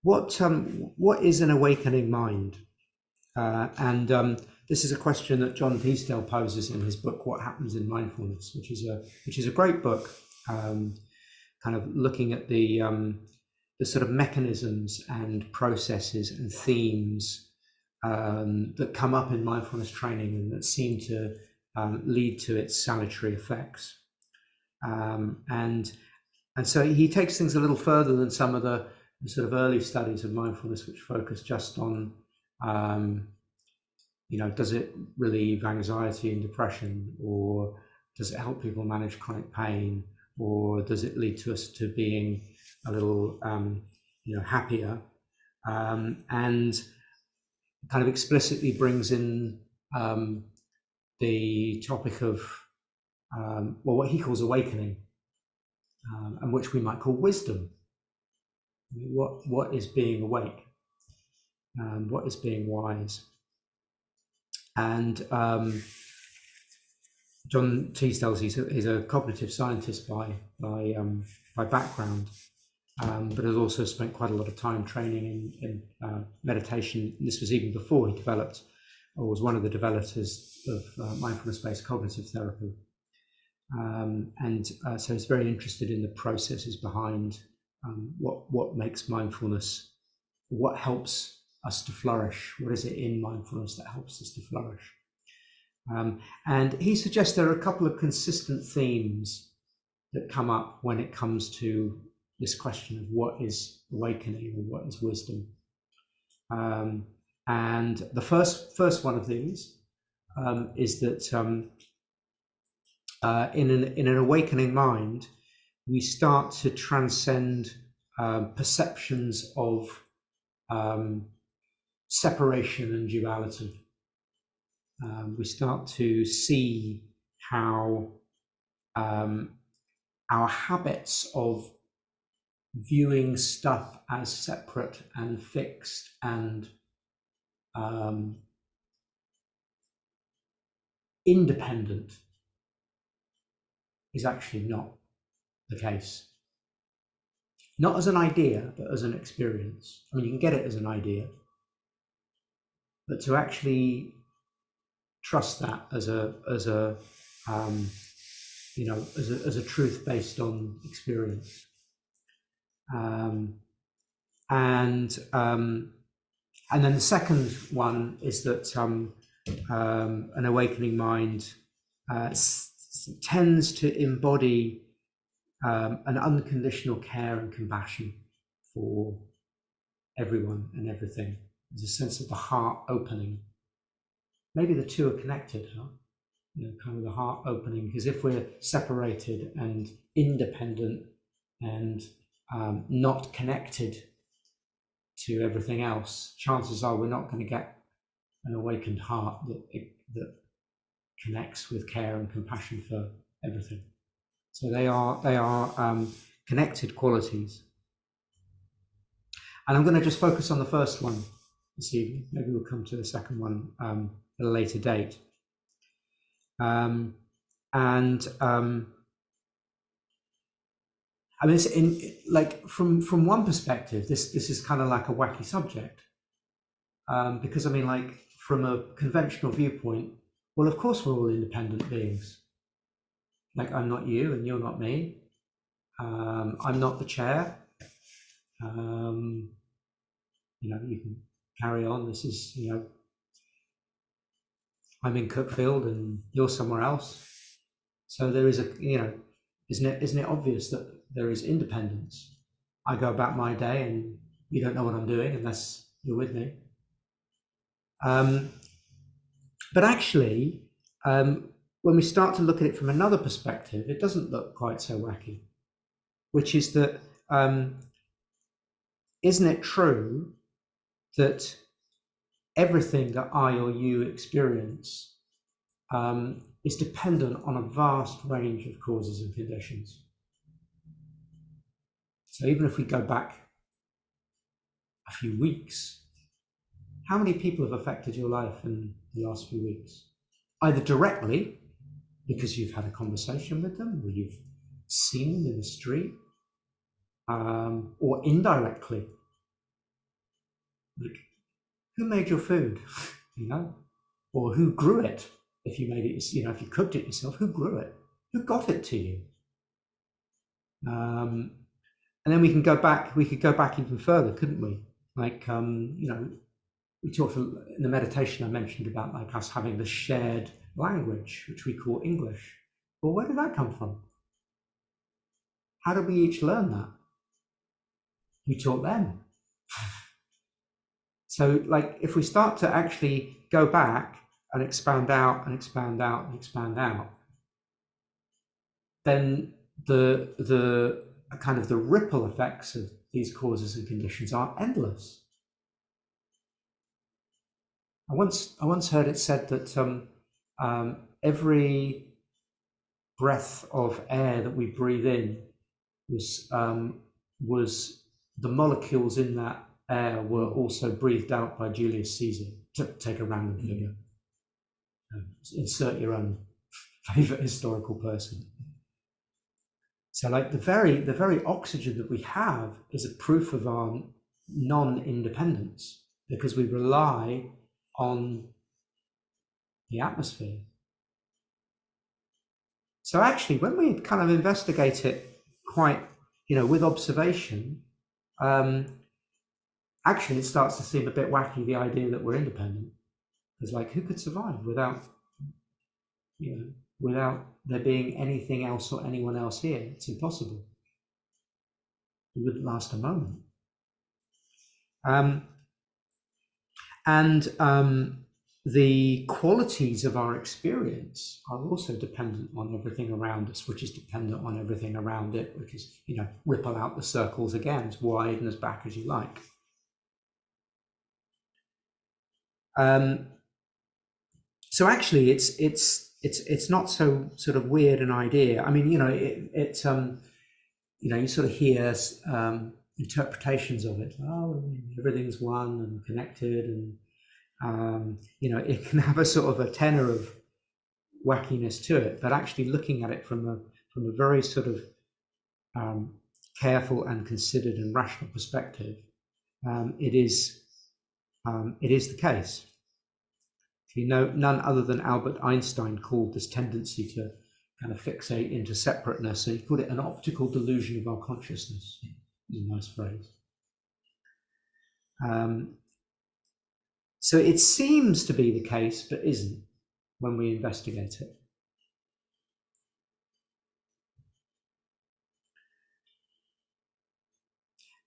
what is an awakening mind? And this is a question that John Teasdale poses in his book, What Happens in Mindfulness, which is a great book, um, kind of looking at the sort of mechanisms and processes and themes that come up in mindfulness training and that seem to lead to its salutary effects. Um, and and so he takes things a little further than some of the sort of early studies of mindfulness, which focus just on, um, does it relieve anxiety and depression, or does it help people manage chronic pain, or does it lead to us to being a little, happier? And kind of explicitly brings in the topic of, what he calls awakening, and which we might call wisdom. What is being awake? What is being wise? And John Teasdale, he's a cognitive scientist by background, but has also spent quite a lot of time training in meditation. This was even before he developed, or was one of the developers of mindfulness-based cognitive therapy. So he's very interested in the processes behind what makes mindfulness, what helps us to flourish, what is it in mindfulness that helps us to flourish. And he suggests there are a couple of consistent themes that come up when it comes to this question of what is awakening or what is wisdom. And the first one of these is that in an awakening mind, we start to transcend perceptions of separation and duality. We start to see how our habits of viewing stuff as separate and fixed and independent is actually not the case. Not as an idea, but as an experience. I mean, you can get it as an idea, but to actually trust that as a truth based on experience. And then the second one is that an awakening mind tends to embody an unconditional care and compassion for everyone and everything. There's a sense of the heart opening. Maybe the two are connected, huh? Kind of the heart opening, because if we're separated and independent and not connected to everything else, chances are we're not going to get an awakened heart that connects with care and compassion for everything. So they are connected qualities. And I'm going to just focus on the first one this evening. Maybe we'll come to the second one at a later date. I mean, from one perspective, this is kind of like a wacky subject, because I mean, like from a conventional viewpoint, well, of course we're all independent beings. Like I'm not you, and you're not me. I'm not the chair. You can carry on. This is, I'm in Cookfield, and you're somewhere else. So there is isn't it obvious that there is independence? I go about my day, and you don't know what I'm doing unless you're with me. But actually, when we start to look at it from another perspective, it doesn't look quite so wacky, which is that isn't it true that everything that I or you experience is dependent on a vast range of causes and conditions? So even if we go back a few weeks, how many people have affected your life in the last few weeks? Either directly, because you've had a conversation with them, or you've seen them in the street, or indirectly, Like, who made your food? You know, or who grew it? If you made it, you know, if you cooked it yourself, who grew it? Who got it to you? And then we can go back. We could go back even further, couldn't we? Like, you know, we talked in the meditation I mentioned about like us having the shared language, which we call English. Well, where did that come from? How did we each learn that? Who taught them? So, like, if we start to actually go back and expand out and expand out and expand out, then the kind of the ripple effects of these causes and conditions are endless. I once heard it said that every breath of air that we breathe in was the molecules in that air were also breathed out by Julius Caesar. To take a random figure, insert your own favorite historical person. So, like the very oxygen that we have is a proof of our non-independence because we rely on the atmosphere. So actually, when we kind of investigate it quite, you know, with observation, actually it starts to seem a bit wacky, the idea that we're independent. It's like, who could survive without, you know, without there being anything else or anyone else here? It's impossible. It wouldn't last a moment. The qualities of our experience are also dependent on everything around us, which is dependent on everything around it, which is, you know, ripple out the circles again, as wide and as back as you like. So actually, it's not so sort of weird an idea. I mean, you know, you know, you sort of hear interpretations of it. Oh, everything's one and connected, and you know, it can have a sort of a tenor of wackiness to it. But actually, looking at it from a very sort of careful and considered and rational perspective, it is the case. You know, none other than Albert Einstein called this tendency to kind of fixate into separateness, and he called it an optical delusion of our consciousness. It's a nice phrase. So it seems to be the case, but isn't when we investigate it.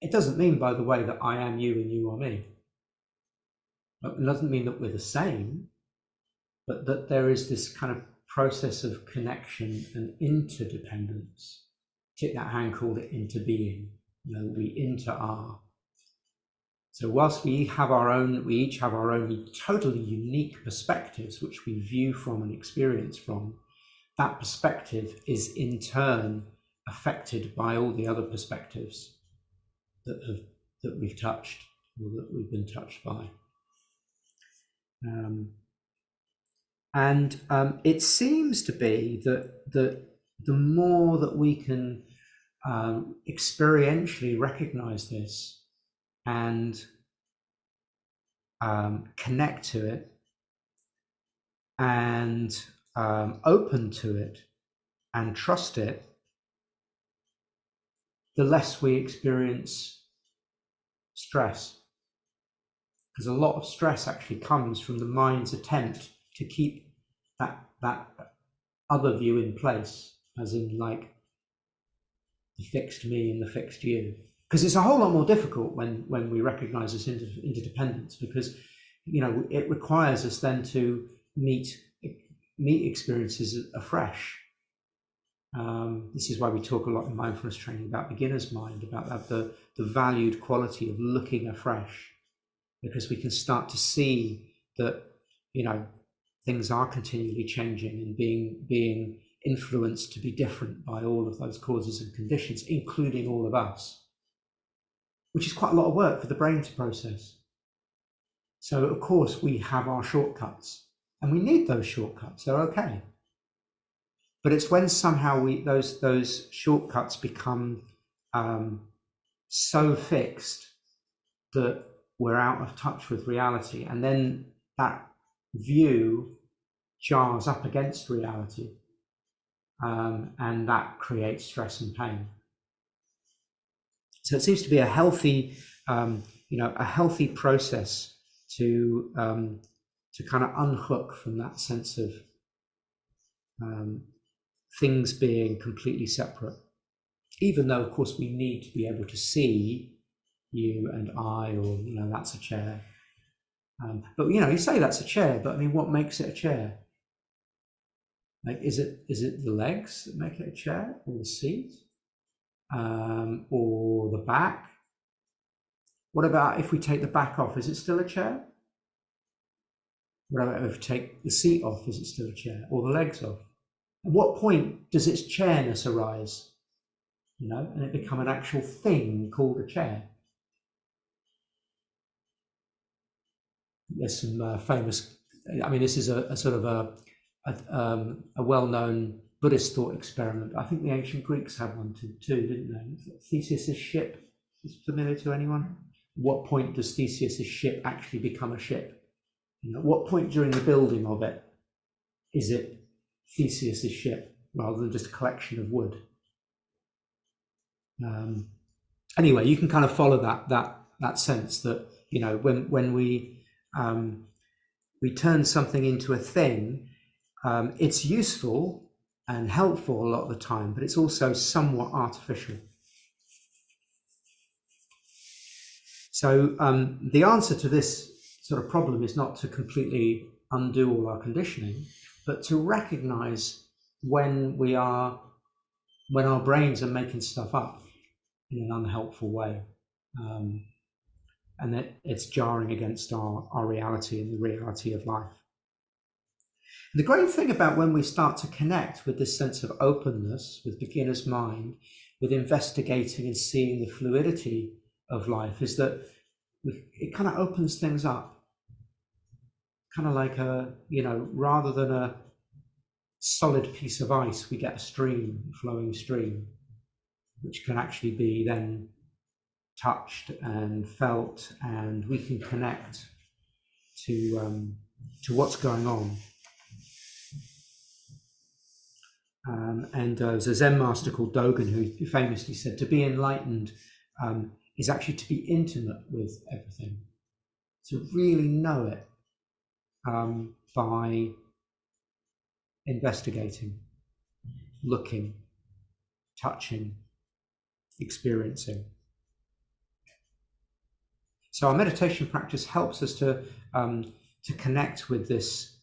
It doesn't mean, by the way, that I am you and you are me. It doesn't mean that we're the same, but that there is this kind of process of connection and interdependence. Thich Nhat Hanh called it interbeing. You know, we inter-are. So whilst we each have our own totally unique perspectives, which we view from and experience from, that perspective is in turn affected by all the other perspectives that we've touched, or that we've been touched by. It seems to be that the more that we can experientially recognize this and connect to it and open to it and trust it, the less we experience stress. Because a lot of stress actually comes from the mind's attempt to keep that other view in place, as in like the fixed me and the fixed you. Because it's a whole lot more difficult when we recognize this interdependence, because, you know, it requires us then to meet experiences afresh. This is why we talk a lot in mindfulness training about beginner's mind, about the valued quality of looking afresh, because we can start to see that, you know, things are continually changing and being influenced to be different by all of those causes and conditions, including all of us, which is quite a lot of work for the brain to process. So of course we have our shortcuts, and we need those shortcuts. They're okay. But it's when somehow those shortcuts become so fixed that we're out of touch with reality, and then that view jars up against reality, and that creates stress and pain. So it seems to be a healthy, a healthy process to kind of unhook from that sense of things being completely separate. Even though, of course, we need to be able to see you and I, or that's a chair. But you say that's a chair, but I mean, what makes it a chair? Like, is it the legs that make it a chair, or the seat, or the back? What about if we take the back off? Is it still a chair? What about if we take the seat off? Is it still a chair? Or the legs off? At what point does its chairness arise? And it become an actual thing called a chair? There's some famous. I mean, this is a sort of a well-known Buddhist thought experiment. I think the ancient Greeks had one too, didn't they? Theseus's ship is familiar to anyone? At what point does Theseus's ship actually become a ship? At what point during the building of it is it Theseus's ship rather than just a collection of wood? Anyway, you can kind of follow that sense that when we turn something into a thing, it's useful and helpful a lot of the time, but it's also somewhat artificial. So the answer to this sort of problem is not to completely undo all our conditioning, but to recognize when our brains are making stuff up in an unhelpful way, and that it's jarring against our reality and the reality of life. And the great thing about when we start to connect with this sense of openness, with beginner's mind, with investigating and seeing the fluidity of life, is that it kind of opens things up, kind of like rather than a solid piece of ice, we get a flowing stream, which can actually be then touched and felt, and we can connect to what's going on. And there's a Zen master called Dogen who famously said to be enlightened is actually to be intimate with everything, to really know it by investigating, looking, touching, experiencing. So our meditation practice helps us to connect with this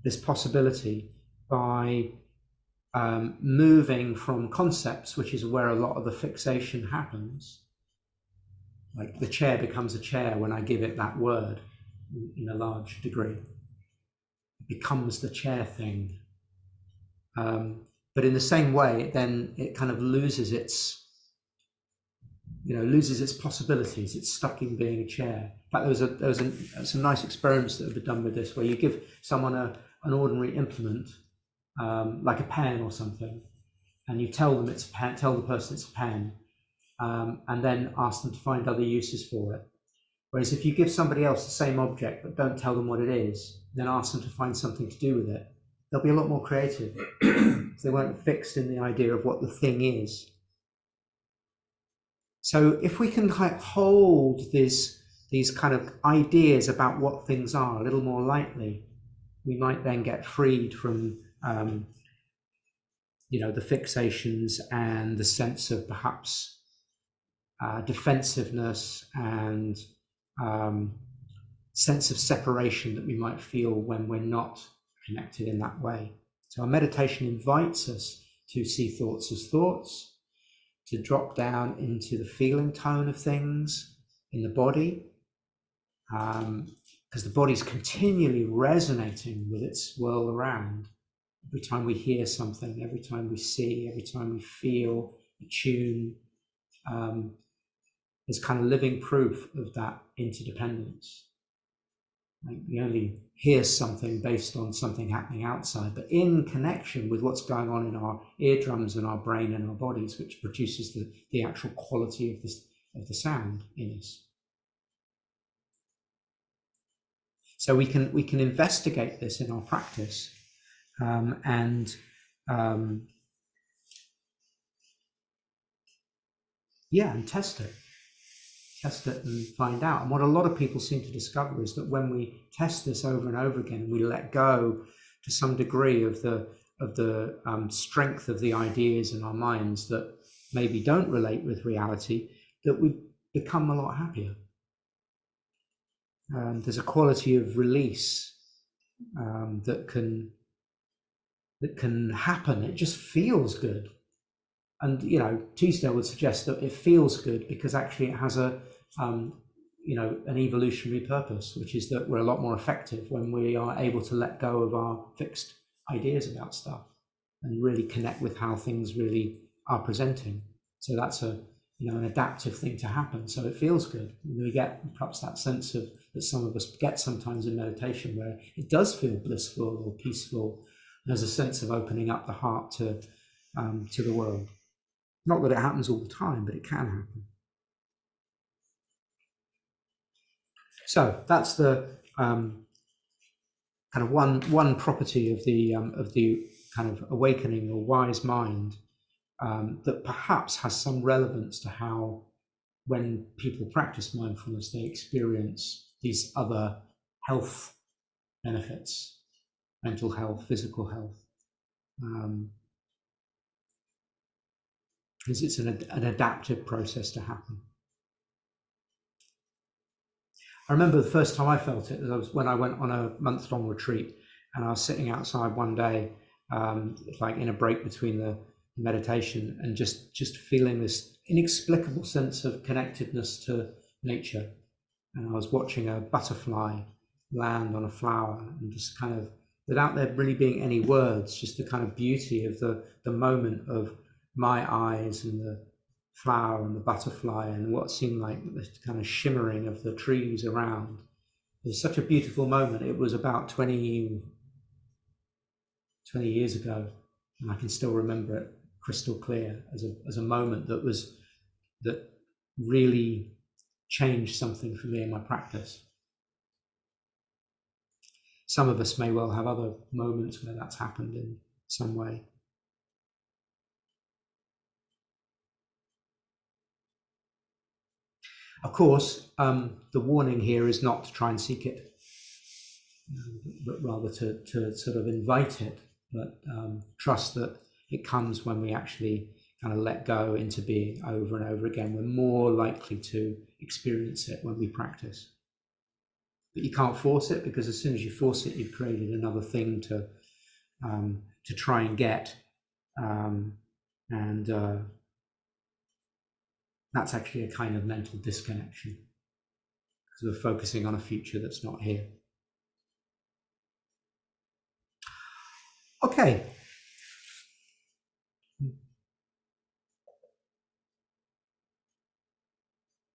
this possibility by moving from concepts, which is where a lot of the fixation happens. Like the chair becomes a chair when I give it that word in a large degree. It becomes the chair thing. But in the same way, then it kind of loses its possibilities. It's stuck in being a chair. In fact, there was some nice experiments that have been done with this, where you give someone an ordinary implement, like a pen or something, and you tell them it's a pen, tell the person it's a pen, and then ask them to find other uses for it. Whereas if you give somebody else the same object but don't tell them what it is, then ask them to find something to do with it, they'll be a lot more creative. They weren't fixed in the idea of what the thing is. So if we can hold these kind of ideas about what things are a little more lightly, we might then get freed from the fixations and the sense of perhaps defensiveness and sense of separation that we might feel when we're not connected in that way. So our meditation invites us to see thoughts as thoughts, to drop down into the feeling tone of things in the body, because the body's continually resonating with its world around. Every time we hear something, every time we see, every time we feel, attune, is kind of living proof of that interdependence. Like we only hear something based on something happening outside, but in connection with what's going on in our eardrums and our brain and our bodies, which produces the actual quality of the sound in us. So we can investigate this in our practice, and test it and find out. And what a lot of people seem to discover is that when we test this over and over again, we let go to some degree of the strength of the ideas in our minds that maybe don't relate with reality, that we become a lot happier. There's a quality of release that can happen. It just feels good. And Teasdale would suggest that it feels good because actually it has an evolutionary purpose, which is that we're a lot more effective when we are able to let go of our fixed ideas about stuff and really connect with how things really are presenting. So that's an adaptive thing to happen. So it feels good. And we get perhaps that sense of that some of us get sometimes in meditation, where it does feel blissful or peaceful. There's a sense of opening up the heart to the world. Not that it happens all the time, but it can happen. So that's the kind of one property of the kind of awakening or wise mind that perhaps has some relevance to how, when people practice mindfulness, they experience these other health benefits, mental health, physical health. Because it's an adaptive process to happen. I remember the first time I felt it was when I went on a month-long retreat, and I was sitting outside one day, like in a break between the meditation, and just feeling this inexplicable sense of connectedness to nature. And I was watching a butterfly land on a flower, and just kind of, without there really being any words, just the kind of beauty of the moment of my eyes and the flower and the butterfly and what seemed like the kind of shimmering of the trees around. It was such a beautiful moment. It was about 20 years ago, and I can still remember it crystal clear as a moment that really changed something for me in my practice. Some of us may well have other moments where that's happened in some way. Of course, the warning here is not to try and seek it, but rather to sort of invite it, but trust that it comes when we actually kind of let go into being over and over again. We're more likely to experience it when we practice. But you can't force it, because as soon as you force it, you've created another thing to try and get, and that's actually a kind of mental disconnection, because we're focusing on a future that's not here. Okay,